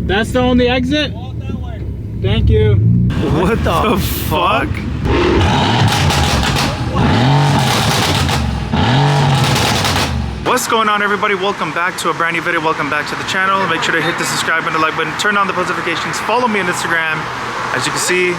That's the only exit? Thank you. What the fuck? What's going on, everybody? Welcome back to a brand new video. Welcome back to the channel. Make sure to hit the subscribe button, the like button, turn on the post notifications, follow me on Instagram. As you can see,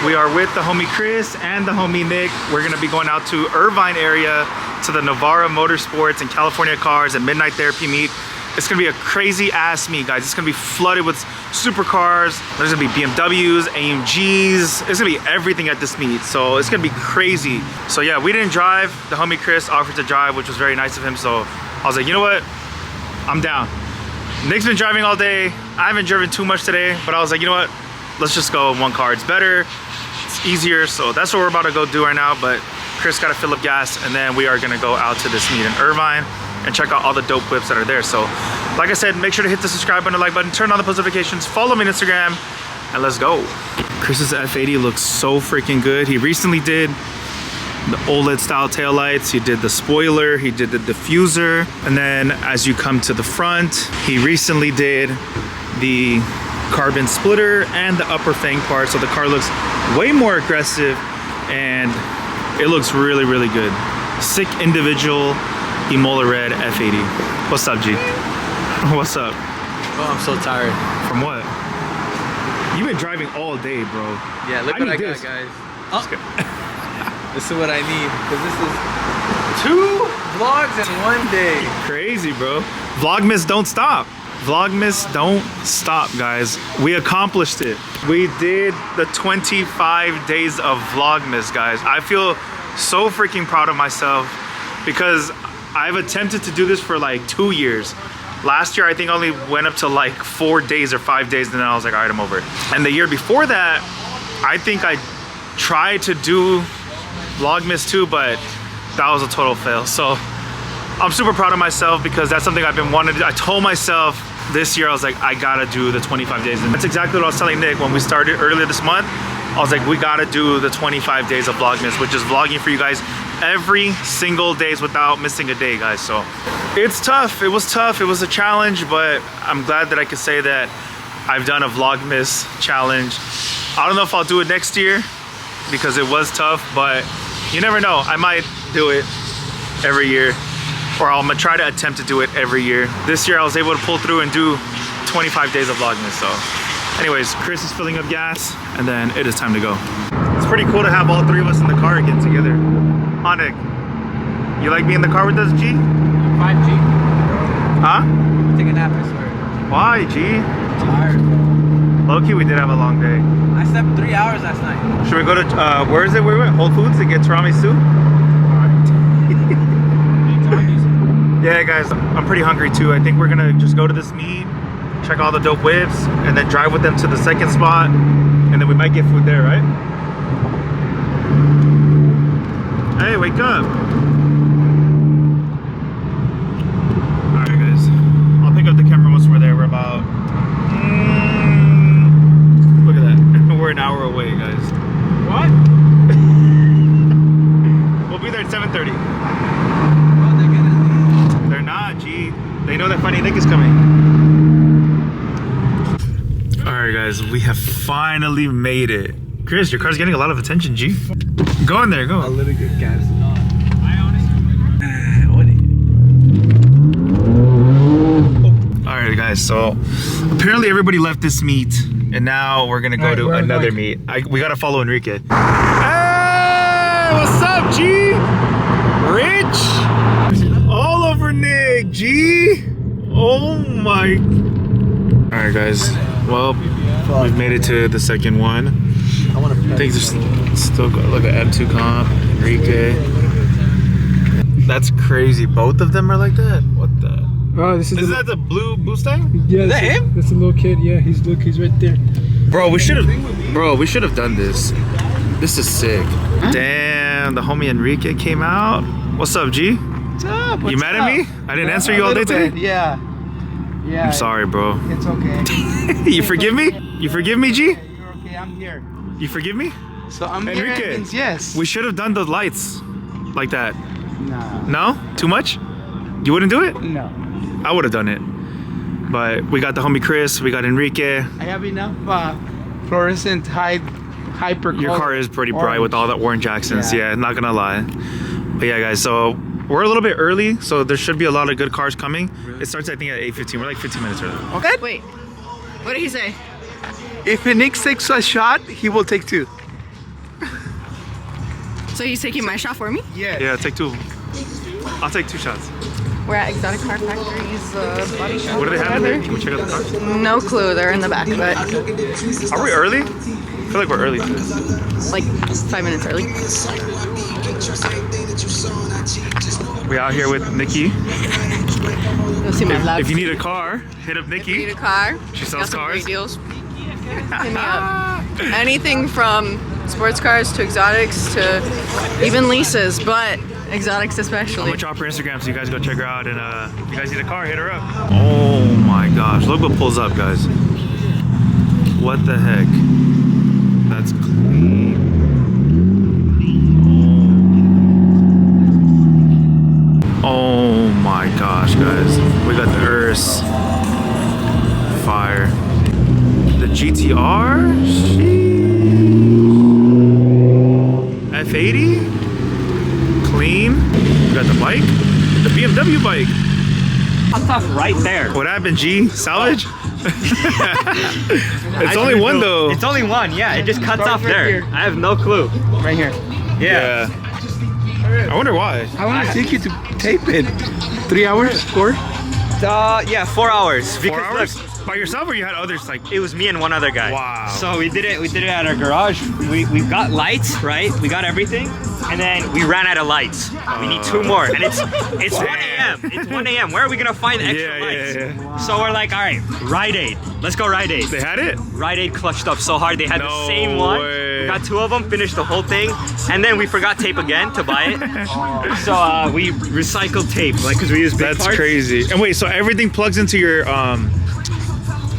we are with the homie Chris and the homie Nick. We're gonna be going out to Irvine area to the Navarra Motorsports and California Cars and Midnight Therapy meet. It's gonna be a crazy ass meet, guys. It's gonna be flooded with supercars. There's gonna be BMWs, AMGs. There's gonna be everything at this meet. So it's gonna be crazy. So yeah, we didn't drive. The homie Chris offered to drive, which was very nice of him. So I was like, you know what? I'm down. Nick's been driving all day. I haven't driven too much today, but I was like, you know what? Let's just go in one car. It's better, it's easier. So that's what we're about to go do right now. But Chris got to fill up gas, and then we are gonna go out to this meet in Irvine and check out all the dope whips that are there. So like I said, make sure to hit the subscribe button, the like button, turn on the post notifications, follow me on Instagram, and let's go. Chris's F80 looks so freaking good. He recently did the OLED style taillights, he did the spoiler, he did the diffuser, and then as you come to the front, he recently did the carbon splitter and the upper fang part. So the car looks way more aggressive and it looks really, really good. Sick individual Emola Red F80. What's up, G? What's up? Oh, I'm so tired. From what? You've been driving all day, bro. Yeah, look what I got, guys. Oh. This is what I need, because this is 2 vlogs in one day. Crazy, bro. Vlogmas don't stop. Vlogmas don't stop, guys. We accomplished it. We did the 25 days of Vlogmas, guys. I feel so freaking proud of myself because I've attempted to do this for like 2 years. Last year, I think I only went up to like 4 days or 5 days, and then I was like, all right, I'm over it. And the year before that, I think I tried to do Vlogmas too, but that was a total fail. So I'm super proud of myself because that's something I've been wanting to do. I told myself this year, I was like, I gotta do the 25 days. And that's exactly what I was telling Nick when we started earlier this month. I was like, we gotta do the 25 days of Vlogmas, which is vlogging for you guys every single day without missing a day, guys. So it's tough. It was tough. It was a challenge, but I'm glad that I could say that I've done a Vlogmas challenge. I don't know if I'll do it next year because it was tough, but you never know. I might do it every year, or I'm gonna try to attempt to do it every year. This year I was able to pull through and do 25 days of Vlogmas. So anyways, Chris is filling up gas and then it is time to go. It's pretty cool to have all 3 of us in the car again together. Huh, Nick? You like being in the car with us, G? 5G. Huh? Take a nap, I swear. Why, G? Tired. Low-key, we did have a long day. I slept 3 hours last night. Should we go to, where is it? Where we went? Whole Foods to get tiramisu? Yeah, guys, I'm pretty hungry too. I think we're gonna just go to this meet, check all the dope whips, and then drive with them to the second spot, and then we might get food there, right? Hey, wake up. Alright, guys. I'll pick up the camera once we're there. We're about... look at that. We're an hour away, guys. What? We'll be there at 7:30. Oh, they're gonna leave. They're not, G. They know that Funny Nick is coming. Alright, guys. We have finally made it. Chris, your car's getting a lot of attention, G. Go in there, go. A little good, guys. Alright, guys, so apparently everybody left this meet, and now we're gonna go to another meet. We gotta follow Enrique. Hey, what's up, G? Rich? All over Nick, G. Oh my. Alright, guys. Well, we've made it to the second one. I think there's still got like an M2 comp, Enrique. That's crazy. Both of them are like that? What the? Oh, this is that the blue Mustang? Yeah, is that him? That's a little kid. Yeah, he's right there. Bro, we should have done this. This is sick. Huh? Damn, the homie Enrique came out. What's up, G? What's up? You mad at me? I didn't answer you all day today? Yeah. Yeah. I'm sorry, bro. It's okay. You forgive me? You forgive me, G? You're okay, I'm here. You forgive me? So I'm Enrique, here, means yes. we should have done the lights like that. Nah. No? Too much? You wouldn't do it? No. I would have done it. But we got the homie Chris, we got Enrique. I have enough fluorescent hyper. Your car is pretty bright with all the orange accents. Yeah, not gonna lie. But yeah, guys, so we're a little bit early, so there should be a lot of good cars coming. Really? It starts, I think, at 8:15. We're like 15 minutes early. Okay. Wait, what did he say? If Nick takes a shot, he will take 2. So he's taking my shot for me? Yeah, take 2. I'll take 2 shots. We're at Exotic Car Factory's body shop. What do they have in there? Can we check out the cars? No clue, they're in the back, but Are we early? I feel like we're early. like 5 minutes early. We out here with Nikki. You'll see my vlog. If you need a car, hit up Nikki. Need a car? She sells got some cars. great deals. Hit me up. Anything from sports cars to exotics to even leases, but exotics I'm especially. gonna drop her Instagram so you guys go check her out, and if you guys need a car, hit her up. Oh my gosh, look what pulls up, guys. What the heck? That's clean. Oh my gosh, guys. We got the Urus. Fire. The GTR? F80? Clean. We got the bike. The BMW bike. Cuts off right there. What happened, G? Salvage? It's only one though. It's only one, yeah. It just cuts off right there. here. I have no clue. Right here. Yeah. I wonder why. I want to take you to tape it. 3 hours? 4? Yeah, 4 hours. 4 Because hours? look, By yourself or you had others like? it was me and one other guy. Wow. So we did it at our garage. We got lights, right? We got everything. And then we ran out of lights. We need 2 more. And it's 1 a.m. It's 1 a.m. Where are we gonna find extra lights? Yeah. So we're like, all right, Rite Aid. Let's go Rite Aid. They had it? Rite Aid clutched up so hard. They had No the same one. way. We got 2 of them, finished the whole thing, and then we forgot tape again to buy it. So we recycled tape, like, because we use big That's parts. crazy. And wait, so everything plugs into your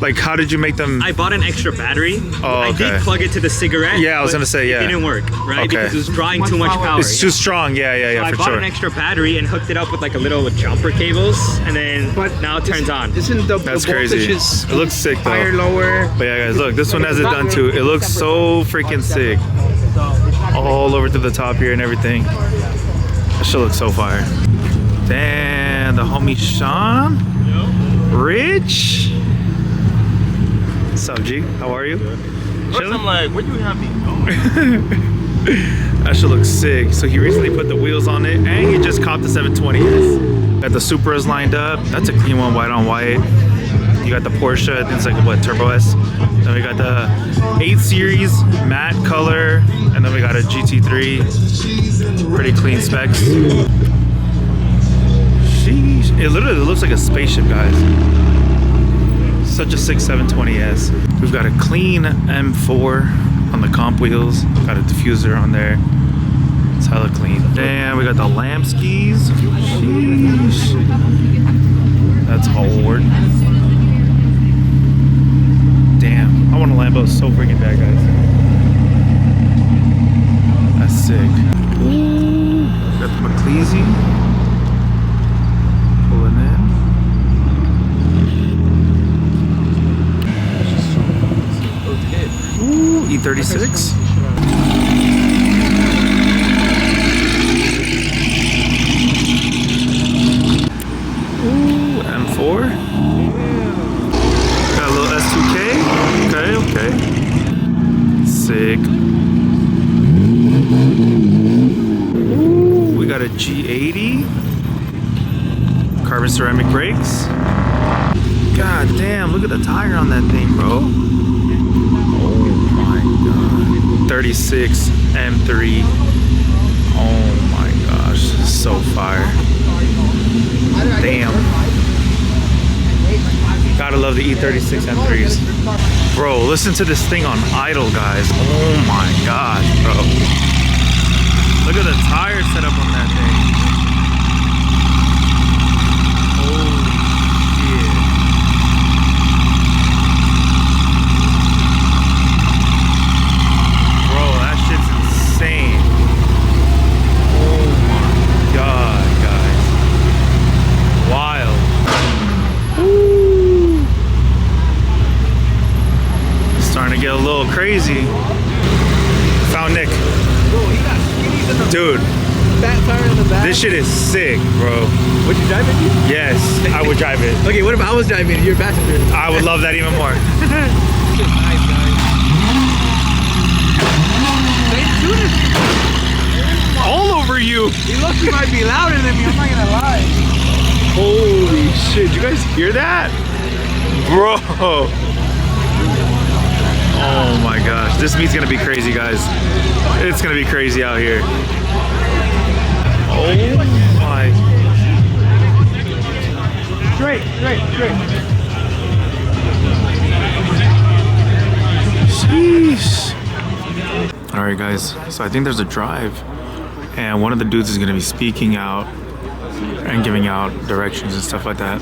like, how did you make them? I bought an extra battery. Oh, I okay. did plug it to the cigarette. Yeah, I was but gonna say, yeah. It didn't work, right? Okay. Because it was drawing too much power. It's too strong. Yeah, So I for bought sure. an extra battery and hooked it up with like a little jumper cables, and then now it turns on. Isn't the That's voltage crazy. is It looks sick though. higher, lower? But yeah, guys, look, this one has it done too. It looks so freaking sick. All over to the top here and everything. That shit looks so fire. Damn, the homie Sean. Rich. What's up, G? How are you? Chilling? I'm like, where do you have me going? That shit looks sick. So he recently put the wheels on it, and he just copped the 720S. Got the Supras lined up. That's a clean one, white on white. You got the Porsche, I think it's like what, Turbo S. Then we got the 8 Series matte color, and then we got a GT3. Pretty clean specs. Sheesh. It literally looks like a spaceship, guys. Such a sick 720S. We've got a clean M4 on the comp wheels. Got a diffuser on there. It's hella clean. Damn, we got the lamp skis. Sheesh. That's hard. Damn, I want a Lambo so freaking bad, guys. That's sick. Ooh, got the McCleasy. Pulling in. Ooh, E36. Ooh, M4. Got a little S2K. Okay. Sick. Ooh, we got a G80. Carbon ceramic brakes. God damn, look at the tire on that thing, bro. Oh my god. 36 M3. Oh my gosh, so fire. Damn. Gotta love the E36 M3s. Bro, listen to this thing on idle, guys. Oh my god, bro. Look at the tire setup on that thing. Holy shit. Bro, that shit's insane. Oh my god, guys. Wild. Ooh. Might get a little crazy. Found Nick. Dude, Fat tire in the back. this shit is sick, bro. Would you drive it? Yes, I would drive it. Okay, what if I was driving it? You're a passenger. I would love that even more. Shit's nice, guys. Same tune. All over you. You look, you might be louder than me. I'm not gonna lie. Holy shit, you guys hear that? Bro. Oh my gosh, this meet's gonna be crazy, guys. It's gonna be crazy out here. Oh my. Straight. Sheesh. All right, guys, so I think there's a drive, and one of the dudes is gonna be speaking out and giving out directions and stuff like that.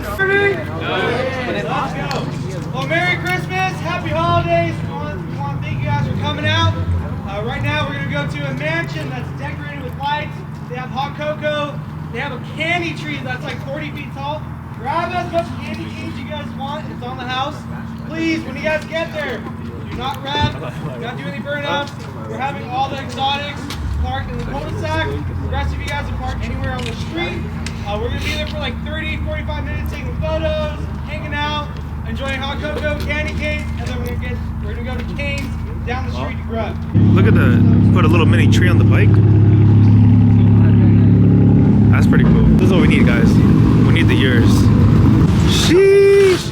Well, Merry Christmas, Happy Holidays. We want to thank you guys for coming out. Right now we're going to go to a mansion that's decorated with lights. They have hot cocoa. They have a candy tree that's like 40 feet tall. Grab as much candy canes you guys want. It's on the house. Please, when you guys get there, do not wrap, do not do any burnouts. We're having all the exotics parked in the cul-de-sac. The rest of you guys are parked anywhere on the street. We're going to be there for like 30, 45 minutes taking photos, hanging out, enjoying hot cocoa, candy canes, and then we're gonna go to Cane's down the street to grub. Look at put a little mini tree on the bike. That's pretty cool. This is what we need, guys. We need the ears. Sheesh.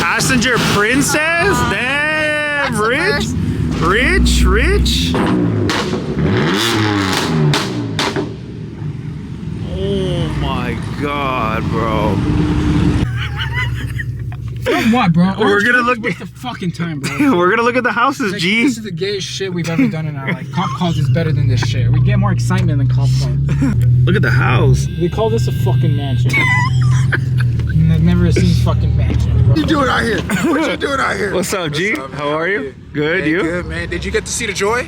Passenger princess? Damn, rich. Oh my God, bro. What, bro? We're gonna look at the fucking time, bro. We're gonna look at the houses, Like, G. this is the gayest shit we've ever done in our life. Cop calls is better than this shit. We get more excitement than cop calls. Look at the house. We call this a fucking mansion. And I've never seen fucking mansion, bro. What you doing out here? What you doing out here? What's up, G? What's up, How are you? Good, Hey, you? Good, man. Did you get to see the joy?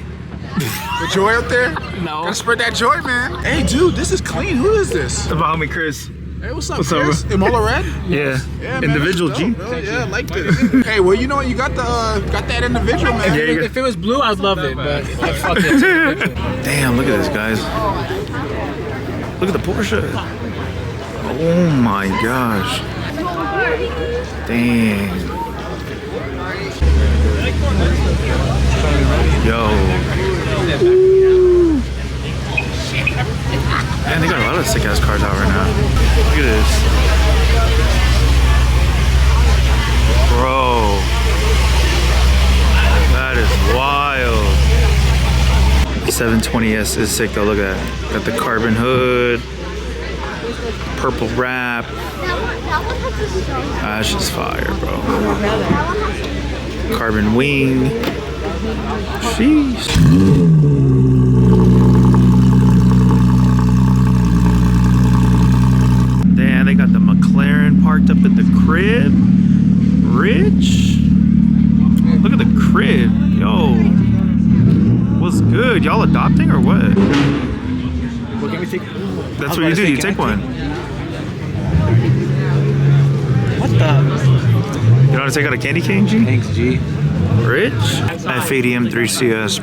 The joy up there? No. Gotta spread that joy, man. Hey, dude, this is clean. Who is this? The homie Chris. Hey, what's up, What's up, Chris? bro? Imola Red? Yeah. Yeah, man, Individual that's G. dope, bro. Yeah, I like this. Hey, well, you know what? You got that individual, man. Yeah, you got- If it was blue, I'd love it, but I fuck it. Damn, look at this, guys. Look at the Porsche. Oh my gosh. Dang. Yo. Man, they got a lot of sick ass cars out right now. Look at this. Bro. That is wild. 720S is sick though, look at that. Got the carbon hood, purple wrap. That's just fire, bro. Carbon wing. Sheesh. Damn, they got the McLaren parked up at the crib. Rich. Look at the crib. Yo. What's good? Y'all adopting or what? Well, can we take? That's what you do. You take one. What the? You want to take out a candy cane, G? Thanks, G. Rich. F80 M3CS.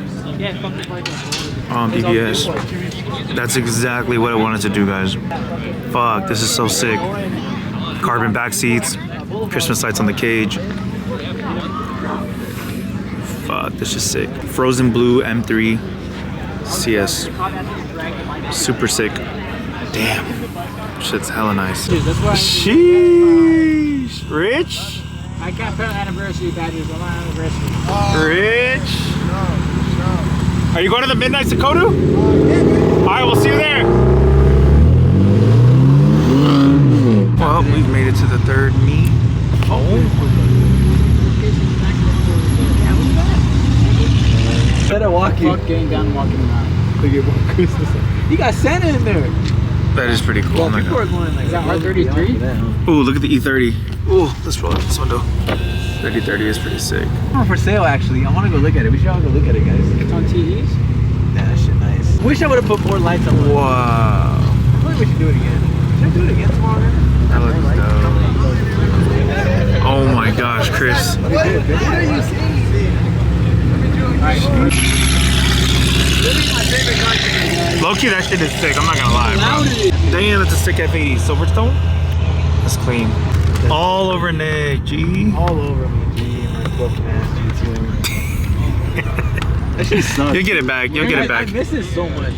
BBS. That's exactly what I wanted to do, guys. Fuck, this is so sick. Carbon back seats. Christmas lights on the cage. Fuck, this is sick. Frozen blue M3 CS. Super sick. Damn. Shit's hella nice. Dude, that's why Sheesh. Rich. I can't put anniversary badges on my anniversary. Rich. Are you going to the Midnight Dakota? Alright, we'll see you there. Well, we've made it to the third meet. Instead of walking. Fuck getting down and walking around. Look at what Christmas. You got Santa in there. That is pretty cool. Oh my People are God. going like Is that R33? Ooh, look at the E30. Ooh, let's roll out this window. 3030 is pretty sick. It's for sale, actually. I want to go look at it. We should all go look at it, guys. It's on TEs? Yeah, that shit nice. Wish I would have put more lights on the. Wow. I feel like we should do it again. Should I do it again tomorrow? That looks dope. Oh my gosh, Chris. Low-key, that shit is sick. I'm not gonna lie, bro. Damn, it's a sick F80 Silverstone. That's clean. All over Nick, G. All over me, G. My Vlogmas GTO. That shit sucks. You'll get it back. You'll get it back. I miss it so much.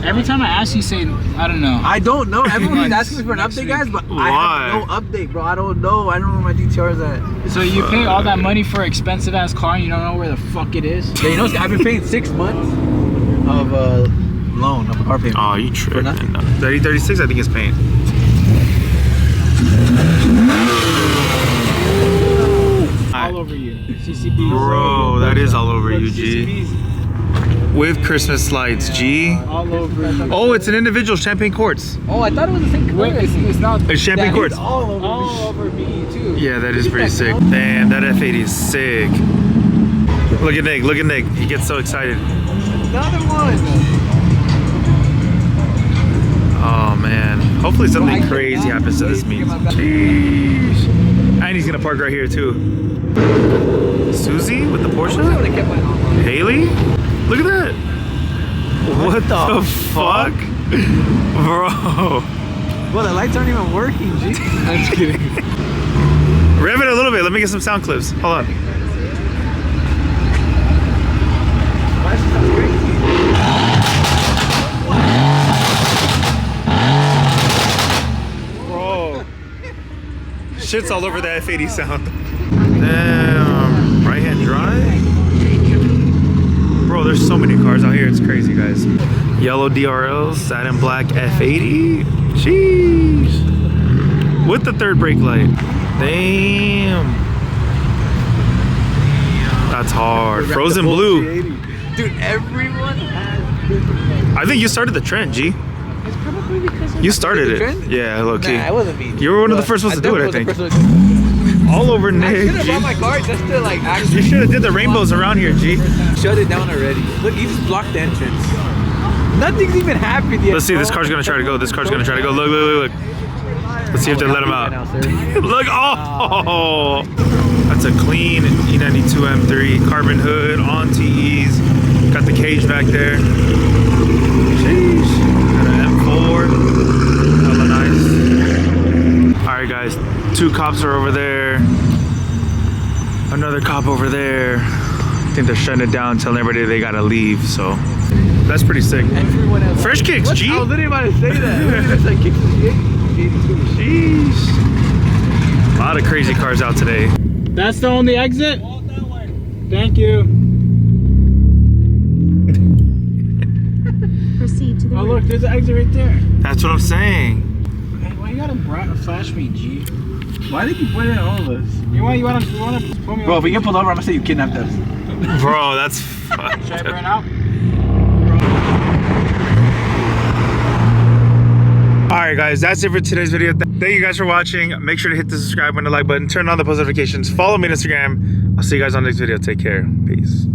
Every time I ask you, say, I don't know. I don't know. Everyone's asking me for an update, guys, but I have no update, bro. I don't know. I don't know where my GTR is at. So you pay all that money for an expensive ass car and you don't know where the fuck it is? Yeah, you know, I've been paying 6 months of loan of a car payment. Oh, you tripping. 3036, I think is paint. All over you. CCP. Bro, that is all over you, G. With Christmas lights, G. All over you. Oh, it's an individual champagne quartz. Oh, I thought it was the same color. It's not. It's champagne quartz. All over All over me too. Yeah, that is pretty sick. Damn, that F80 is sick. Look at Nick, look at Nick. He gets so excited. Another one. Oh man. Hopefully something crazy happens to this meet. Jeez. And he's gonna park right here too. Susie with the Porsche? Haley? Look at that. What the fuck? Bro. Well, the lights aren't even working, G. I'm just kidding. Rev it a little bit. Let me get some sound clips. Hold on. Bro. Shit's all over the F80 sound. Damn. Right hand drive? Bro, there's so many cars out here. It's crazy, guys. Yellow DRLs, satin black F80. Jeez. With the third brake light. Damn. That's hard. Frozen blue. Dude, everyone has different. I think you started the trend, G. It's probably because You started it. trend? Yeah, low key. Nah, I wasn't me. You were one of the first ones to do it, I think. All over I Nick, should have G. brought my car just to like You actually should have did the rainbows around here, G. shut it down already. Look, you just blocked the entrance. Nothing's even happened yet. Let's see, this car's gonna try to go. This car's gonna try to go. Look, look, look, look. Let's see if they let him out. Look, oh! That's a clean E92 M3 carbon hood on TEs. Got the cage back there. Sheesh. Got an M4. Hella nice. Alright guys, 2 cops are over there. Another cop over there. I think they're shutting it down, telling everybody they gotta leave, so that's pretty sick. Fresh kicks, G. I was literally about to say that. It's like kicks Sheesh. A lot of crazy cars out today. That's the only exit? Thank you. Proceed to the Oh look, there's an exit right there. That's what I'm saying. Hey, why you gotta flash me, G? Why do you point at all of us? You wanna pull me Bro, over? if we get pulled over, I'm gonna say you kidnapped us. Bro, that's fucked. Should I burn out? Alright guys, that's it for today's video. Thank you guys for watching. Make sure to hit the subscribe and the like button. Turn on the post notifications. Follow me on Instagram. I'll see you guys on the next video. Take care. Peace.